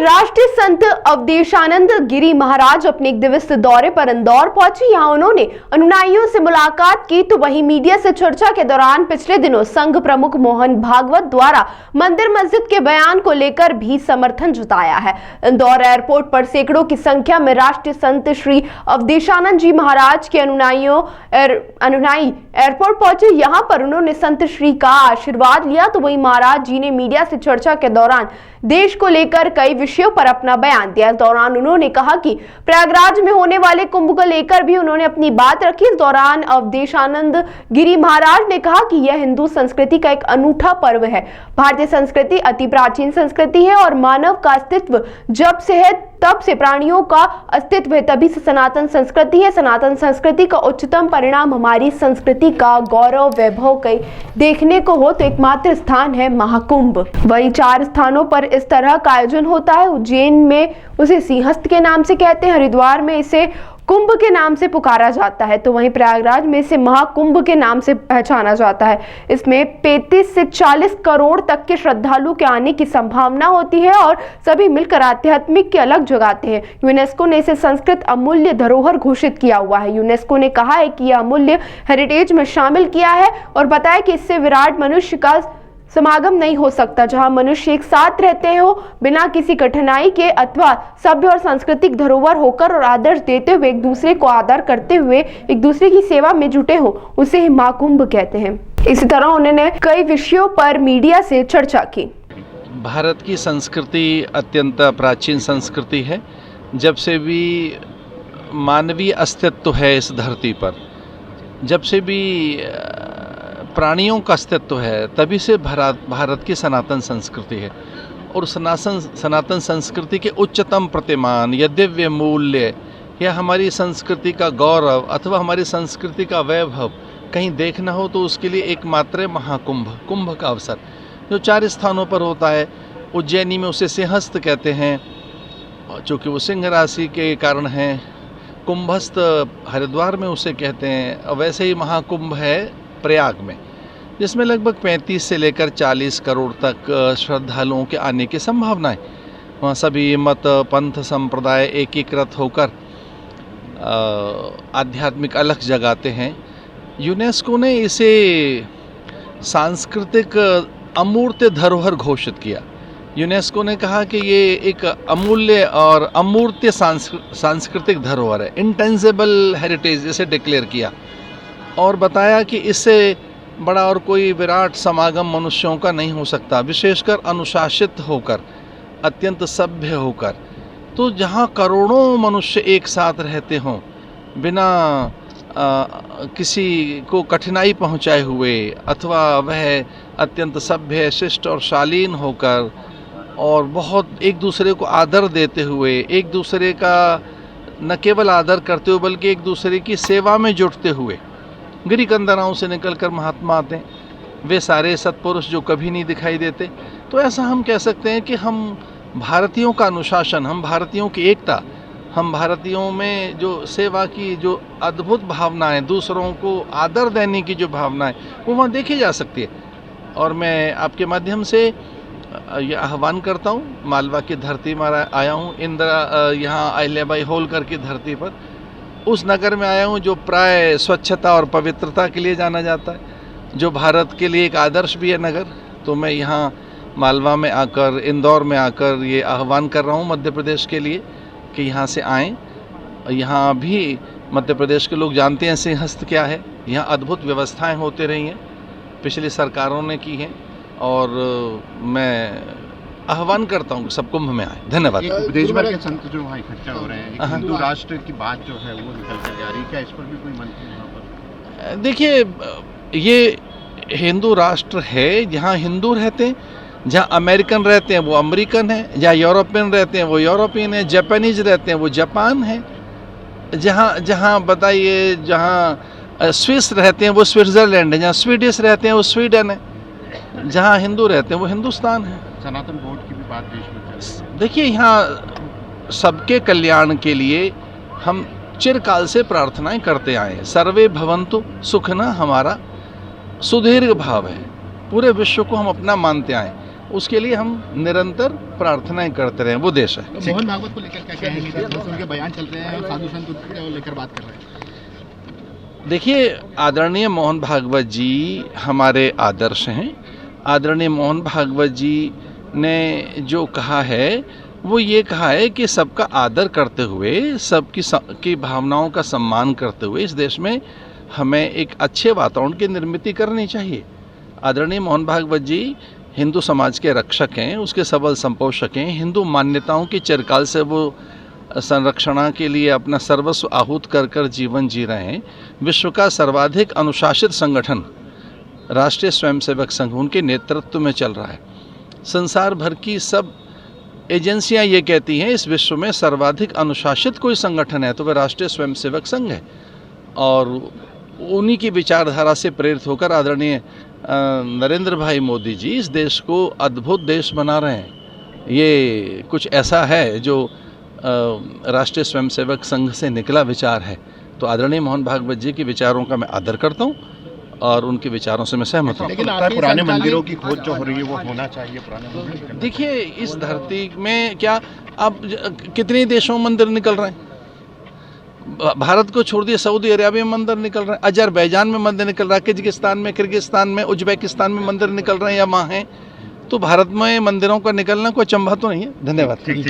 राष्ट्रीय संत अवधेशानंद गिरी महाराज अपने एक दिवसीय दौरे पर इंदौर पहुंचे। यहां उन्होंने अनुयायियों से मुलाकात की तो वहीं मीडिया से चर्चा के दौरान पिछले दिनों संघ प्रमुख मोहन भागवत द्वारा मंदिर मस्जिद के बयान को लेकर भी समर्थन जताया है। इंदौर एयरपोर्ट पर सैकड़ों की संख्या में राष्ट्रीय संत श्री अवधेशानंद जी महाराज के अनुयायी एयरपोर्ट पहुंचे। यहां पर उन्होंने संत श्री का आशीर्वाद लिया तो वहीं महाराज जी ने मीडिया से चर्चा के दौरान देश को लेकर कई विषयों पर अपना बयान दिया। इस दौरान उन्होंने कहा कि प्रयागराज में होने वाले कुंभ को लेकर भी उन्होंने अपनी बात रखी। इस दौरान अवधेशानंद गिरी महाराज ने कहा कि यह हिंदू संस्कृति का एक अनूठा पर्व है। भारतीय संस्कृति अति प्राचीन संस्कृति है और मानव का अस्तित्व जब से है तब से प्राणियों का अस्तित्व है, तभी से सनातन संस्कृति है। सनातन संस्कृति का उच्चतम परिणाम हमारी संस्कृति का गौरव वैभव कई देखने को हो तो एकमात्र स्थान है महाकुंभ। वही 4 स्थानों पर इस तरह का आयोजन होता है। उज्जैन में उसे सिंहस्थ के नाम से कहते हैं, हरिद्वार में इसे कुंभ के नाम से पुकारा जाता है तो वहीं प्रयागराज में इसे महाकुंभ के नाम से पहचाना जाता है। इसमें 35 से 40 करोड़ तक के श्रद्धालु के आने की संभावना होती है और सभी मिलकर आध्यात्मिक की अलग जगाते हैं। यूनेस्को ने इसे संस्कृत अमूल्य धरोहर घोषित किया हुआ है। यूनेस्को ने कहा है कि यह अमूल्य हेरिटेज में शामिल किया है और बताया कि इससे विराट मनुष्य का समागम नहीं हो सकता, जहां मनुष्य एक साथ रहते हो बिना किसी कठिनाई के अथवा सभ्य और सांस्कृतिक धरोहर होकर और आदर्श देते हुए एक दूसरे को आदर करते हुए एक दूसरे की सेवा में जुटे हो, उसे ही महाकुंभ कहते हैं। इसी तरह उन्होंने कई विषयों पर मीडिया से चर्चा की। भारत की संस्कृति अत्यंत प्राचीन संस्कृति है। जब से भी मानवीय अस्तित्व है इस धरती पर, जब से भी प्राणियों का अस्तित्व है, तभी से भारत की सनातन संस्कृति है। और सनातन संस्कृति के उच्चतम प्रतिमान या दिव्य मूल्य या हमारी संस्कृति का गौरव अथवा हमारी संस्कृति का वैभव कहीं देखना हो तो उसके लिए एकमात्र कुंभ का अवसर जो 4 स्थानों पर होता है। उज्जैनी में उसे सिंहस्थ कहते हैं चूँकि वो सिंह राशि के कारण हैं। कुंभस्थ हरिद्वार में उसे कहते हैं। वैसे ही महाकुंभ है प्रयाग में, जिसमें लगभग 35 से लेकर 40 करोड़ तक श्रद्धालुओं के आने की संभावना है। वहाँ सभी मत पंथ संप्रदाय एकीकृत होकर आध्यात्मिक अलख जगाते हैं। यूनेस्को ने इसे सांस्कृतिक अमूर्त धरोहर घोषित किया। यूनेस्को ने कहा कि ये एक अमूल्य और अमूर्त सांस्कृतिक धरोहर है, इंटेंजिबल हेरिटेज इसे डिक्लेयर किया और बताया कि इससे बड़ा और कोई विराट समागम मनुष्यों का नहीं हो सकता, विशेषकर अनुशासित होकर, अत्यंत सभ्य होकर। तो जहाँ करोड़ों मनुष्य एक साथ रहते हों बिना किसी को कठिनाई पहुँचाए हुए अथवा वह अत्यंत सभ्य शिष्ट और शालीन होकर और बहुत एक दूसरे को आदर देते हुए, एक दूसरे का न केवल आदर करते हुए बल्कि एक दूसरे की सेवा में जुटते हुए गिरी कंदराओं से निकलकर महात्मा आते हैं। वे सारे सत्पुरुष जो कभी नहीं दिखाई देते। तो ऐसा हम कह सकते हैं कि हम भारतीयों का अनुशासन, हम भारतीयों की एकता, हम भारतीयों में जो सेवा की जो अद्भुत भावनाएं, दूसरों को आदर देने की जो भावनाएं, वो वहाँ देखी जा सकती है। और मैं आपके माध्यम से ये आह्वान करता हूँ, मालवा की धरती में आया हूँ, यहाँ अहिल्याबाई होलकर की धरती पर, उस नगर में आया हूँ जो प्राय स्वच्छता और पवित्रता के लिए जाना जाता है, जो भारत के लिए एक आदर्श भी है नगर। तो मैं यहाँ मालवा में आकर, इंदौर में आकर ये आह्वान कर रहा हूँ मध्य प्रदेश के लिए कि यहाँ से आएँ। यहाँ भी मध्य प्रदेश के लोग जानते हैं सिंहस्थ क्या है। यहाँ अद्भुत व्यवस्थाएं होती रही हैं, पिछली सरकारों ने की हैं और मैं आह्वान करता हूँ कि सब कुंभ में आए। धन्यवाद। देश भर के संत जो वहाँ इकट्ठा हो रहे हैं, एक हिंदू राष्ट्र की बात जो है वो निकल कर जा रही है, क्या इस पर भी कोई मंथन वहाँ पर? देखिए, ये हिंदू राष्ट्र है, जहाँ हिंदू रहते हैं, जहाँ अमेरिकन रहते हैं वो अमेरिकन है, जहाँ यूरोपियन रहते हैं वो यूरोपियन है, जापानीज रहते हैं वो जापान है, जहाँ बताइए जहाँ स्विस रहते हैं वो स्विट्ज़रलैंड है, जहाँ स्वीडिश रहते हैं वो स्वीडन है, जहाँ हिंदू रहते हैं वो हिंदुस्तान है। सनातन बोर्ड की भी बात देश में चल रही है। देखिए, यहाँ सबके कल्याण के लिए हम चिरकाल से प्रार्थनाएं करते आए हैं। सर्वे भवन्तु सुखना हमारा सुदीर्घ भाव है, पूरे विश्व को हम अपना मानते आए। उसके लिए हम निरंतर प्रार्थनाएं करते रहे। वो देश है। तो मोहन भागवत को लेकर क्या कहेंगे? जब उनके बयान चल रहे हैं, साधु संत को लेकर बात कर रहे हैं। देखिए, आदरणीय मोहन भागवत जी हमारे आदर्श हैं। आदरणीय मोहन भागवत जी ने जो कहा है वो ये कहा है कि सबका आदर करते हुए, सबकी भावनाओं का सम्मान करते हुए इस देश में हमें एक अच्छे वातावरण की निर्मित करनी चाहिए। आदरणीय मोहन भागवत जी हिंदू समाज के रक्षक हैं, उसके सबल संपोषक हैं। हिंदू मान्यताओं की चिरकाल से वो संरक्षणा के लिए अपना सर्वस्व आहूत कर कर जीवन जी रहे हैं। विश्व का सर्वाधिक अनुशासित संगठन राष्ट्रीय स्वयंसेवक संघ उनके नेतृत्व में चल रहा है। संसार भर की सब एजेंसियां ये कहती हैं इस विश्व में सर्वाधिक अनुशासित कोई संगठन है तो वह राष्ट्रीय स्वयंसेवक संघ है। और उन्हीं की विचारधारा से प्रेरित होकर आदरणीय नरेंद्र भाई मोदी जी इस देश को अद्भुत देश बना रहे हैं। ये कुछ ऐसा है जो राष्ट्रीय स्वयंसेवक संघ से निकला विचार है। तो आदरणीय मोहन भागवत जी के विचारों का मैं आदर करता हूँ और उनके विचारों से मैं सहमत हूँ। लेकिन पुराने मंदिरों की खोज जो हो रही है वो होना चाहिए। पुराने मंदिर देखिए, इस धरती में क्या अब कितने देशों में मंदिर निकल रहे हैं? भारत को छोड़ दिए सऊदी अरेबिया में मंदिर निकल रहे हैं, अजरबैजान में मंदिर निकल रहा है, किर्गिस्तान में, किर्गिस्तान में, उज्बेकिस्तान में मंदिर निकल रहे हैं या वहाँ हैं। तो भारत में मंदिरों का निकलना कोई अचंभा तो नहीं है। धन्यवाद। ठीक।